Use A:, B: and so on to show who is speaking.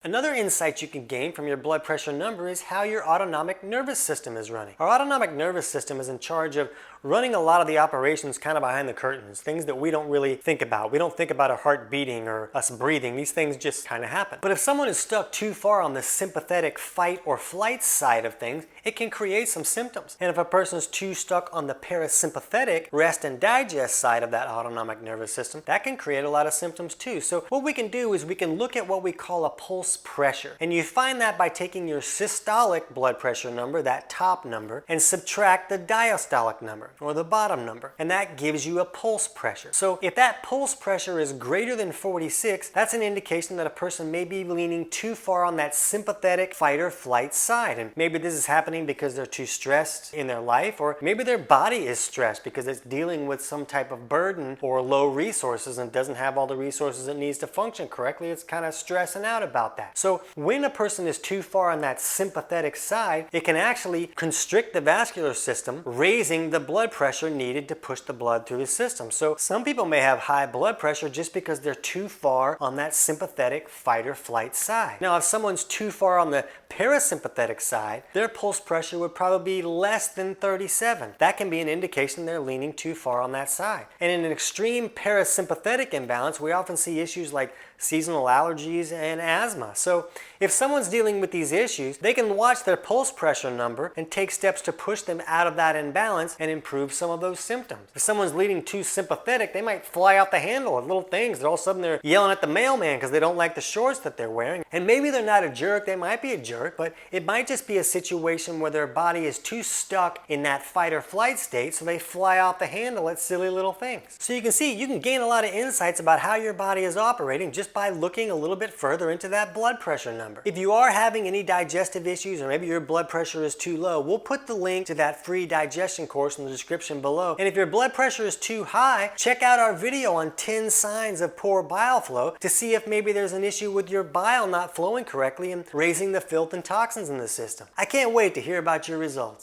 A: Another insight you can gain from your blood pressure number is how your autonomic nervous system is running. Our autonomic nervous system is in charge of running a lot of the operations kind of behind the curtains, things that we don't really think about. We don't think about our heart beating or us breathing. These things just kind of happen. But if someone is stuck too far on the sympathetic fight or flight side of things, it can create some symptoms. And if a person is too stuck on the parasympathetic rest and digest side of that autonomic nervous system, that can create a lot of symptoms too. So what we can do is we can look at what we call a pulse pressure. And you find that by taking your systolic blood pressure number, that top number, and subtract the diastolic number, or the bottom number. And that gives you a pulse pressure. So if that pulse pressure is greater than 46, that's an indication that a person may be leaning too far on that sympathetic fight or flight side. And maybe this is happening because they're too stressed in their life, or maybe their body is stressed because it's dealing with some type of burden or low resources and doesn't have all the resources it needs to function correctly. It's kind of stressing out about that. So when a person is too far on that sympathetic side, it can actually constrict the vascular system, raising the blood pressure needed to push the blood through the system. So some people may have high blood pressure just because they're too far on that sympathetic fight or flight side. Now, if someone's too far on the parasympathetic side, their pulse pressure would probably be less than 37. That can be an indication they're leaning too far on that side. And in an extreme parasympathetic imbalance, we often see issues like seasonal allergies and asthma. So if someone's dealing with these issues, they can watch their pulse pressure number and take steps to push them out of that imbalance and improve some of those symptoms. If someone's leaning too sympathetic, they might fly out the handle at little things. All of a sudden they're yelling at the mailman because they don't like the shorts that they're wearing. And maybe they're not a jerk, they might be a jerk, but it might just be a situation where their body is too stuck in that fight or flight state, so they fly off the handle at silly little things. So you can see, you can gain a lot of insights about how your body is operating just by looking a little bit further into that blood pressure number. If you are having any digestive issues, or maybe your blood pressure is too low, we'll put the link to that free digestion course in the description below. And if your blood pressure is too high, check out our video on 10 signs of poor bile flow to see if maybe there's an issue with your bile not flowing correctly and raising the filth and toxins in the system. I can't wait to hear about your results.